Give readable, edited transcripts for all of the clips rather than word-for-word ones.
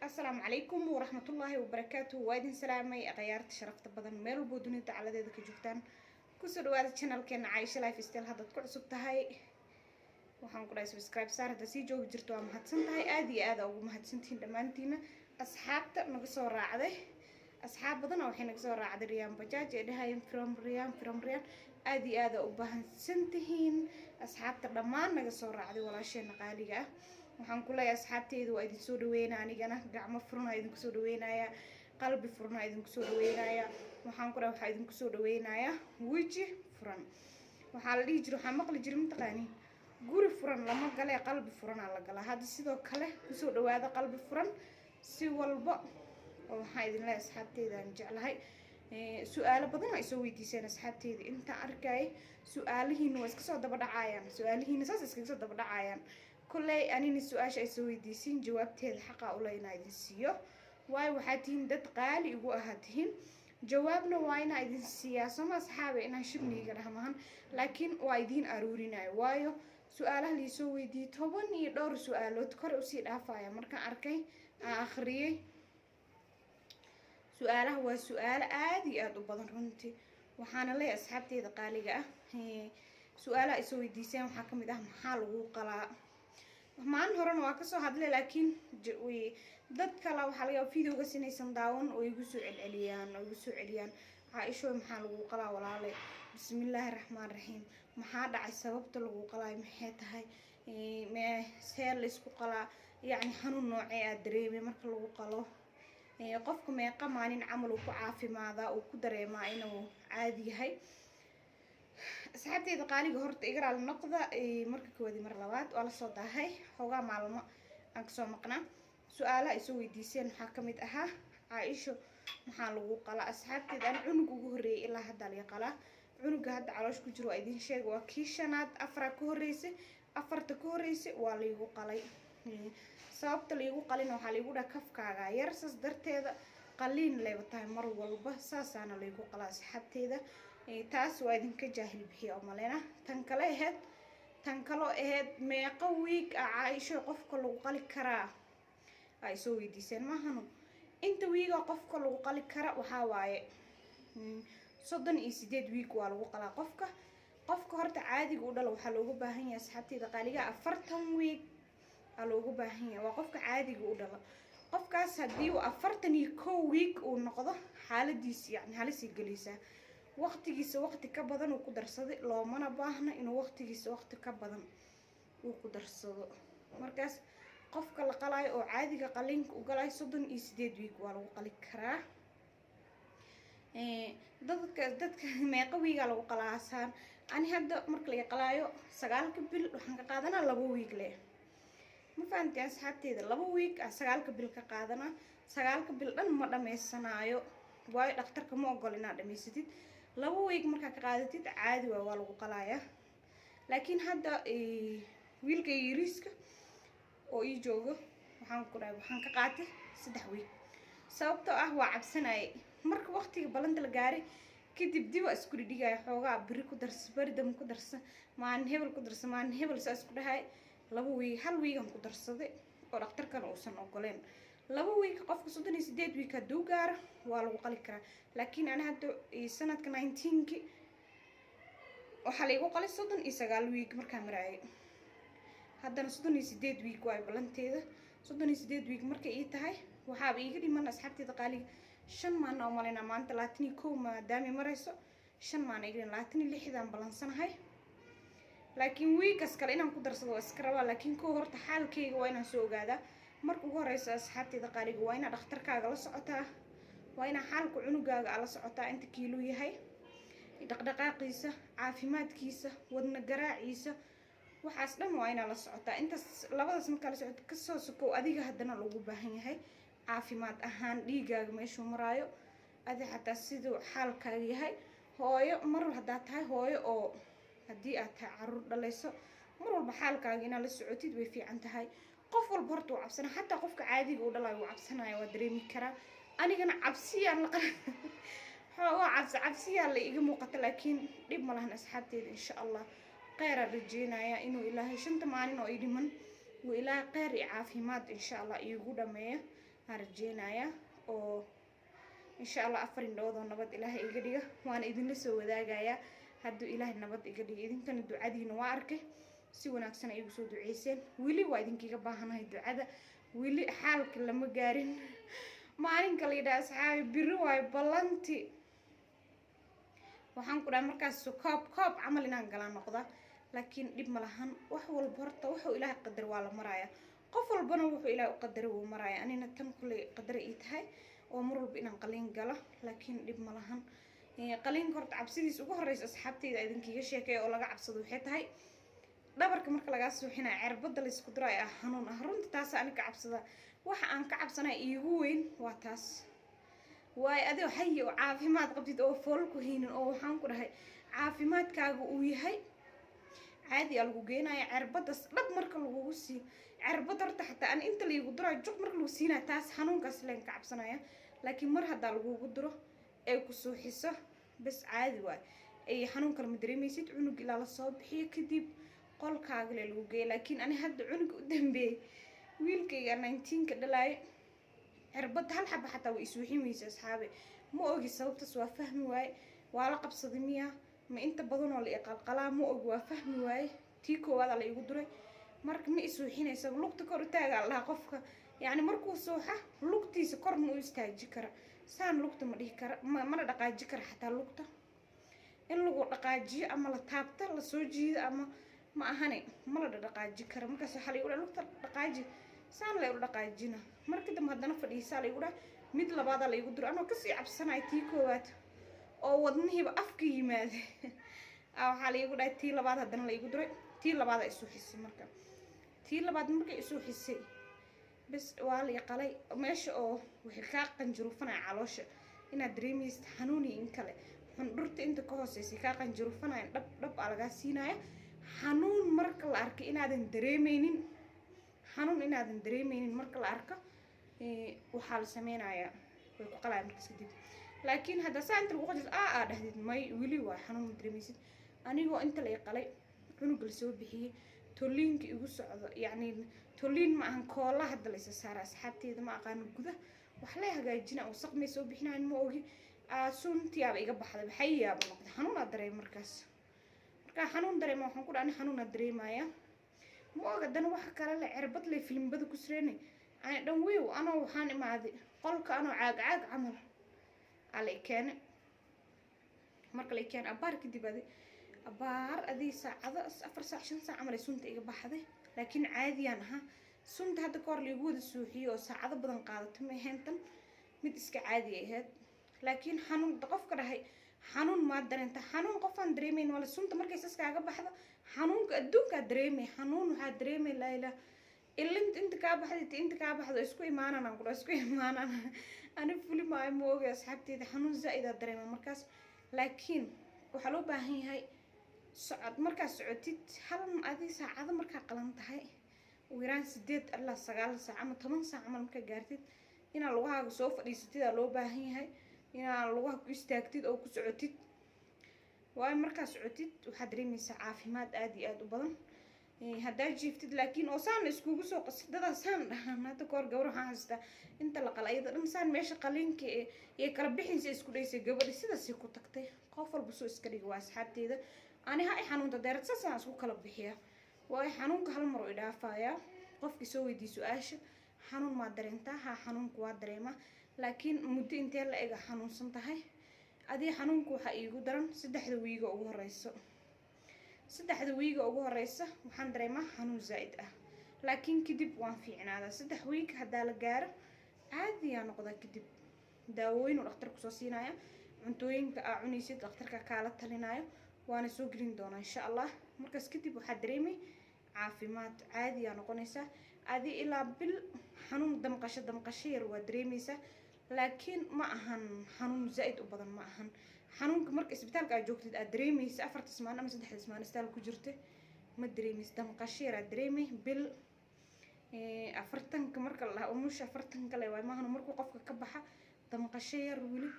السلام عليكم ورحمة الله وبركاته. وادين سلامي غيرت شرفت بدن ميل بودوني على ذلك جوجتان كسر واد channel كان عايشة لايف ستايل هذا كل عصبت هاي waxaan ku dhahay subscribe saar hada si joog jirto waa mahadsan tahay aad iyo aad ugu mahadsantiin dhamaantiina asxaabta naga soo raacday asxaab badan waxay naga soo raacday Riyaan Bajaaj ee dhahayn from Riyaan aad iyo aad u baahansantihiin asxaabta dhamaan naga soo raacday walaasheen qaaliga ah waxaan ku leeyahay asxaabteedu waa idin soo dhaweynaa anigana gacmo furan idin ku soo dhaweynaya qalbi furan idin ku soo dhaweynaya waxaan ku dhahay waxa idin ku soo dhaweynaya waji furan waxa la dhigi jiray waxa maqli jiray mataqaani guri furan lama galay qalbi furan la galaa hada sidoo kale ku soo dhawaada qalbi furan si walba waxa idin leeyahay asxaabteedu aan jeclahay su'aalo badan ay soo weydiiseen asxaabteedu inta arkay su'aalihiina waa iska soo daba dhacayaan su'aalihiina saas iska soo daba dhacayaan kullay anina su'aasha ay soo weydiiseen jawaabteeda xaqa u leeyahay idin siiyo way waxa tiin dad qaali ugu ahaatiin jawaabna waa ina idin siyaasado asxaabe inaan shibniga dhahmaan laakiin waa idin aruurinayo waayo su'aalaha li soo weydiiyay 10 iyo dhowr su'aalood kor u sii dhaafaya markaan arkay aan akhriyay su'aalaha waa su'aalo aad iyo aad u badan runtii waxaana leeyahay asxaabteeda qaaliga ah su'aalaha ay soo weydiiseen waxa kamid ah maxaa lagu qalaa maan horena waa ka soo hadlay laakiin dad kale waxa laga fiidowga sinaysan daawan oo igu soo celceliyaan Aisha maxaa lagu qalaa walaale bismillaahir rahmaanir rahiim maxaa dhacay sababta lagu qalay maxay tahay seel la isku qalaa yani xanuun noocee ah dareemay marka lagu qalo qofka meeqa maalin camal uu ku caafimaada oo ku dareemaa inuu caadi yahay asxaabteeda qaaliga horta igaraal noqda marka koodi mar labaad waa la soo daahay xogaa maalmo aan ka soo maqnaa su'aalaha ay soo weydiiseen waxa kamid ahaa Aisha maxaa lagu qalaa asxaabteeda aan cunug ugu horeeyay ilaa hadda la qalaa cunuga hadda caloosh ku jiro idin sheeg waa kii shanaad afarta ka horeysay waa la igu qalay sababta la igu qalina waxa la igu dhahay kafkaaga yar sas darteeda qaliin leebtahay mar walba saasaana la igu qalaa asxaabteeda taas waa idinka jaahil bixiyo malena tan kale ahayd meeqa week Aisha qofka lagu qali karaa ay soo weydiiseen maahano inta wiiga qofka lagu qali kara waxa waaye 38 week waa lagu qalaa qofka horta caadiga u dhalo waxa looga baahan yahay asxaabteeda qaaliga 40 week aa looga baahan yahay waa qofka caadiga u dhalo qofkaas hadii uu 41 week uu noqdo xaaladiisa yani halis galeysa waqtigiisa waqti ka badan uu ku darsaday loomana baahna inuu waqtigiisa waqti ka badan uu ku darsado markaas qofka la qalay oo caadiga qalinka u galay 38 week waa lagu qali karaa dadka meeqa wiiga lagu qalaasaan ani hadda marka la qalaayo 9 bil waxaan ka qaadanaa 2 week leh ma fahanteen asxaabteeda 2 week 9 bil ka qaadanaa 9 bil dhan ma dhameysanayo waayo dhakhtarka ma ogol inaad dhameysatid 2 week marka ka qaadatid caadi waa lagu qalaaya laakiin hadda wiilka yiriiska oo ii joogo waxaan ka qaatay 3 week sababtoo ah waa cabsanay marka waqtiga balanta la gaaray kadib dib waa isku dhigay xoogaa biri ku darsan bardam ku darsan maan hebel saas ku dhahay 2 week hal week aan ku darsaday oo dhakhtarkan uusan ogoleen 2 week qofka 38 week haduu gaaro waa lagu qali karaa laakiin ana hadda sanadka 19ki waxa la igu qalay 39 week markaan maraayay haddana 38 week way balanteeda 38 week marka ay tahay waxa iiga dhiman asxaabteeda qaaliga 5 maalin oo malina maanta 21 maadaama marayso 5 maalin igrin 26 aan balansanahay laakiin weekas kale inaan ku darsado iska rabaa laakiin ko horta xaalkeyga waa inaan soo ogaada marka ugu horeysa asxaabteeda qaaliga waa ina dhakhtarkaaga la socotaa waa ina xaalka cunugaaga la socotaa inta kiilo yahay dhaqdhaqaaqiisa caafimaadkiisa wadna garaaciisa waxaas dhan waa ina la socotaa intaas labadaas marka la socoto ka soo sokow adiga haddana lagu baahan yahay caafimaad ahaan dhiigaaga meeshuu maraayo adi xataa sidoo xaalkaaga yahay hooyo mar hadaa tahay hooyo oo hadii aad tahay caruur dhalayso mar walba xaalkaaga inaad la socotid way fiican tahay qof walba horta uu cabsana xataa qofka caadiga u dhalayo uu cabsanayo waa dareemi karaa anigana cabsiyaan la qalan cabsiyaa la iga muuqata laakiin dhib ma lahan asxaabteeda insha Allah khayr rajeenaya inuu ilaahay 5 maalin oo idhiman وإلى قارئ عافيمات إن شاء الله يقول ما harjeenaya oo insha Allah afar indhood oo nabad ilaahay iga dhiga waan idin la soo wadaagaya hadduu ilaahay nabad iga dhiga idinkana ducadiina waa arkay si wanaagsan ay igu soo duceyseen wili waa idinkiga baahanahay ducada wili xaalka lama gaarin maalin kale ida asxaabi biri way ballanti waxaan ku dhahay markaas koob camal inaan galaan noqda laakiin dib ma lahan wax walba horta wuxuu ilaahay qadar waa la maraya qof walbana wuxuu ilaahay u qadaray wuu maraya anina tan kulay qadar ii tahay oo mar walba inaan qaliin galo laakiin dib ma lahan qaliinka horta cabsidiis ugu horeysa asxaabteyda idinkiga sheekay oo laga cabsado waxay tahay dhabarka marka laga suuxinaa cirbada la isku diray xanuun ah runta taas aan ka cabsada waxa aan ka cabsanay iigu weyn waa taas waay adiga hayo oo caafimaad qabtid oo fool ku heenin oo waxaan ku dhahay caafimaadkaagu uu yahay caadi lagu geenayo cirbadas dhab marka lagu sii cirbad horta xataa aan inta la igu diray joog marka lagu siinaa taas xanuunkaas leen ka cabsanaya laakiin mar hadaa lagu diro ee ku suuxiso bas caadi waay ay xanuun kale ma dareemaysid cunug ilaa la soo bixiyo kadib qolkaaga le lagu geeyo laakiin ani hadda cunug u dambeeyay wiilkayga 19 ka dhalay cirbad hal xaba xataa way isuuxin weysa asxaabe ma ogi sababtaas waa fahmi waay waa la qabsaday miya ma inta badan oo la qalqalaa ma ogi waa fahmi waay tii koowaad la igu diray marka ma isuuxinaysa lugta kor u taaga Allah qofka yani markuu suuxa lugtiisa kor ma u istaaji kara saan lugta ma dhihi kara mana dhaqaaji kara xataa lugta in lagu dhaqaajiyo ama la taabta la soo jiido ama ma ahane ma la dhaqaaji kara markaas waxa la igu lugta dhaqaaji saan la igu dhaqaajina marka dam hadana fadhiisa la igu dhahay mid labaad la igu diro anoo ka sii cabsanay tii koowaad oo wadnihiiba afka yimaade waxa la igu dhahay tii labaad hadana la igu diray tii labaad ay isu xisay marka tii labaad markay isu xisay bas waa la qalay meesha oo wixii ka qanjirufanay caloosha inaad dareemaysid xanuun in kale xundurta inta ka hooseysay ka qanjirufanay dhab laga siinaya xanuun marka la arko inaadan dareemeynin marka la arko waxa la sameeynaya way ku qalay markaas kadib laakiin hada saanta lagu qajis dhahdid may wili waa xanuun dareemaysid anigoo inta la qalay cunug la soo bixiyay toliinka igu socdo yani toliin ma ahan koola hada la isa saara asxaabteeda ma aqaan guda wax la hagaajina oo saqmay soo bixinaan ma ogi suntiyaaba iga baxday waxyaaba noqday xanuun dareem markaas marka xanuun dareem waxaan ku dhaanay xanuun dareemaya ma oga dan wax kale la cirbad leh filmbada ku sireenay aan dhan weew anoo waxaan imaaday qolka anoo caag camal alay keenay marka la keenay abaar kadib abaar adii saacado 4 saac 5 saac amal sunta iga baxday laakiin caadiyan aha sunta hadda koor la igu wada suuxiyo oo saacado badan qaadato ma ahayntan mid iska caadi ahayd laakiin xanuun qofka dhahay xanuun ma dareenta xanuun qofan dareemeyn wala sunta markay iskaaga baxdo xanuunka adduunka dareemay xanuun waxa dareemay layla ilint inta ka baxdo isku imaanana ku isku imaanana ani fuli ma ay mooga asxaabteeda xanuun zaid dareemay markaas laakiin waxa loo baahan yahay socod markaas socotid hal adii saacado marka qalan tahay wiiraan 8 ilaa 9 saac ama 10 saac marka gaartid ina lugahaaga soo fadhiisatid loo baahan yahay ina lugaha ku istaagtid oo ku socotid waay markaas socotid waxa dareemaysaa caafimaad aad iyo aad u badan hadaa jiiftid laakiin oo saan iskugu soo qasidada saan dhahnada koor gawar waxaan haystaa inta la qalayda dhan saan meesha qaliinka ee kala bixinsa isku dhaysay gabadhi sidaas ku tagtay qof walba soo iska dhig waa asxaabteeda ani ha xanuunta deerad saan isku kala bixiya way xanuunka hal mar oo dhaafaya qofkii soo weydiiso su'aasha xanuun ma dareenta ha xanuunku waa dareema laakiin muddo intee la ega xanuunsan tahay adii xanuunku waxa iigu daran 3 wiiga ugu horeyso 3 wiiga ugu horeysa waxaan dareemaa xanuun zaid ah laakiin kadib waan fiicnaada 3 wiig hadaa la gaaro caadi yaa noqda kadib daawooyin oo dhakhtar ku soo siinaya cuntooyinka cunaysid dhakhtarka kala talinayo waana soo gelin doona insha Allah markaas kadib waxa dareemay caafimaad caadi yaa noqonaysa adii ilaa bil xanuun damqasho yar waa dareemaysa laakiin ma ahan xanuun zaid u badan ma ahan xanuunka marka isbitaalka aad joogtid aad dareemaysa 4 ismaan ama 3 ismaan isbitaal ku jirtay ma dareemaysa damqasho yar aad dareemay bil 40 marka la umusha 40 kale way ma ahan markuu qofka ka baxa damqasho yar wili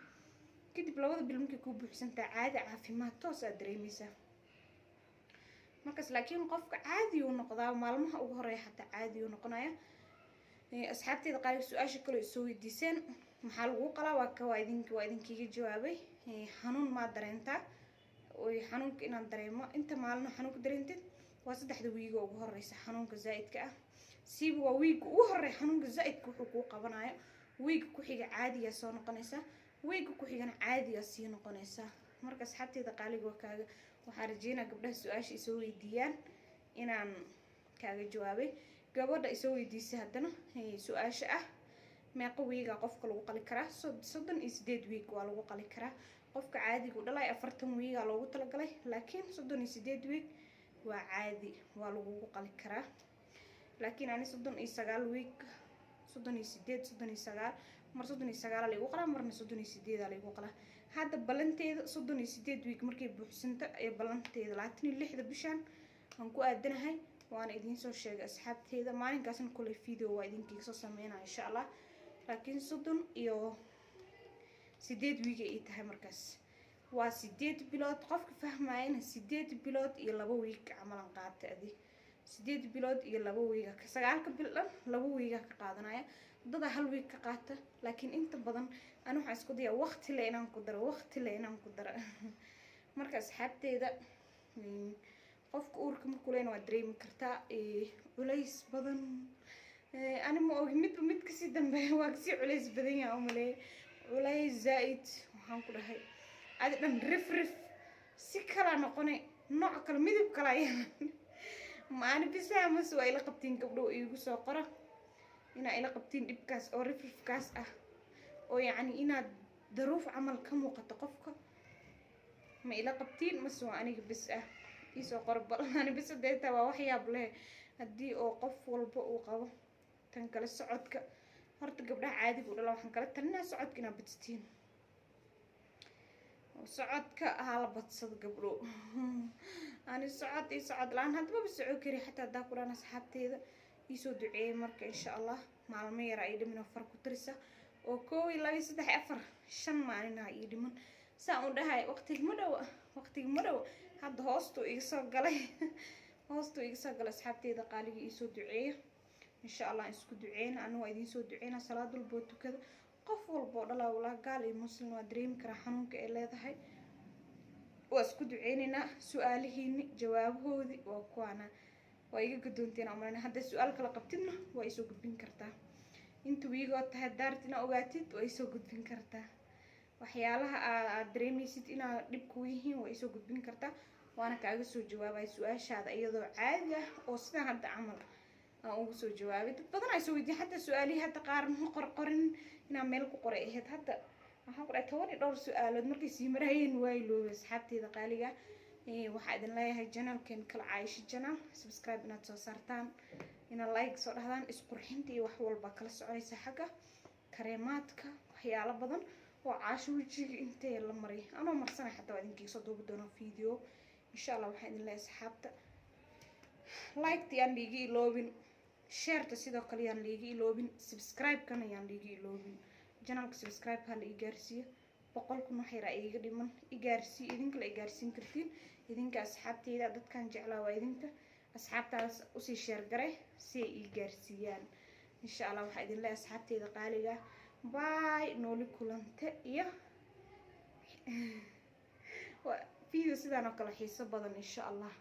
kadib labada bil markii ku buuxsanta caadi caafimaad toos aad dareemaysa markaas laakiin qofka caadi uu noqdaa maalmaha ugu horeeya xataa caadi uu noqonaya asxaabteeda qaar su'aasha kale soo weydiiseen maxaa lagu qalaa waa idinkiga jawaabay xanuun ma dareentaa oo xanuunka inaan dareemo inta maalin xanuunka dareentid waa 3 wiigo ugu horeysa xanuunka zaidka ah siiba waa wiiga ugu horeeya xanuunka zaidka wuxuu ku qabanayo wiiga ku xiga caadiga soo noqonaysa wiiga ku xigana caadiga sii noqonaysa marka asxaabteeda qaaliga kaaga waxaan rajeynaa gabdhaha su'aasha soo weydiiyaan inaan kaaga jawaabay gabadha isoo weydiisay haddana su'aasha ah meeqa wiiga qofka lagu qali karaa 38 wiig waa lagu qali karaa qofka caadiga u dhalay 40 wiiga loogu talagalay laakiin 38 wiig waa caadi waa lagu qali karaa laakiin ani 39 wiig 39 mar 39 lagu qalaa marna 38 lagu qalaa hadda balanteeda 38 wiig markay buuxsanto ee balanteeda 26 bishan aan ku aadanahay وانا إدين سو شيء أصحاب هذا ما نقاسن كل فيديو وإدين كيسو سمينا إن شاء الله لكن صدق يو سديد ويجي إيتها مركز وسديد بلاد قف فهمين سديد بلاد يلا بويك عملا قاعدة أدي سديد بلاد يلا بويك سجالك بلاد لبويك قاعدنا ضد هالويك قاعدة لكن أنت بدن أنا حاسس كده وقت اللي أنا نقدر مركز حتى إذا qofka uurka markuu leeyahay waa dareemi kartaa culays badan ana ma og mid ka sii dambeeyo waa si culays badan yahay umale culays zaid waxaan ku dhahay aad dhan rif si kala noqonay nooc kala midab kala ayaan ma ana bisaa ma soo ila qabtiin gabdho igu soo qora ina ila qabtiin dibkaas oo rifkaas ah oo yaani inaad daruuf amal ka muuqato qofka ma ila qabtiin ma soo aniga bis ah isoo qorbal ani bis deeta waa waxyaab leh hadii oo qof walba uu qabo tan kala socodka horta gabdhaha caadiga u dhalaa waxaan kala talinayaa socodka inaad badstiin socodka hala badsado gabdho ani socod laan hadba socod kari xataa daa ku dhana asxaabteeda isoo duceeyay marka insha Allah maalmo yar ay dhiman far ku tirisa oo 1 2 3 4 5 maalin ay dhiman saa u dhahay waqtiga ma dhaw hadda hoostu iga soo galay asxaabteeda qaaliga isoo duceeyo insha Allah isku duceeyna anu idin soo duceeyna salaadul bootukada qof walba dhalaa wala gaal iyo muslim waa dareemi kara xanuunka ay leedahay waa isku duceeynina su'aalihiini jawaabahoodi waa kuwana waa iga guddoonteen amarna hadda su'aal kala qabtidna waa isoo gudbin kartaa inta wiigo tahay daartina ogaatid waa isoo gudbin kartaa waxyaalaha aad dareemaysid inaad dib ku yihiin waa isoo gudbin kartaa waana kaaga soo jawaabay su'aashaada iyadoo caadi ah oo sidaan hadda camal aan ugu soo jawaabay dad badan ay soo weydiin xataa su'aalihi hadda qaar ma qorqorin inaan meel ku qoray ahayd hadda waxaan qoray 12 su'aalood markay sii marayeen way loo asxaabteeda qaaliga waxaa idin leeyahay channelkan kala Caaisha channel subscribe inaad soo saartaan ina like soo dhahdaan isqurxinta iyo wax walba kala soconaysa xagga kareemaadka waxyaalo badan oo caasho wajiga intee la maray anoo marsan xataa idinkiga soo duubi doono video insha Allah waxaan idin leeyahay asxaabta like tii aan dhigi iloobin share ta sidoo kale aan dhigi iloobin subscribe kana aan dhigi iloobin channelka subscribe hal i gaarsiyo 100 kun waxay iga dhiman i gaarsiyo idinka la i gaarsiin kartiin idinka asxaabteeda dadkan jeclaa waa idinka asxaabtaas u sii share garay si ay i gaarsiiyaan insha Allah waxaan idin leeyahay asxaabteeda qaaliga باي نولي كلانته يا فيديو سيدنا كلا حيسة بدن إن شاء الله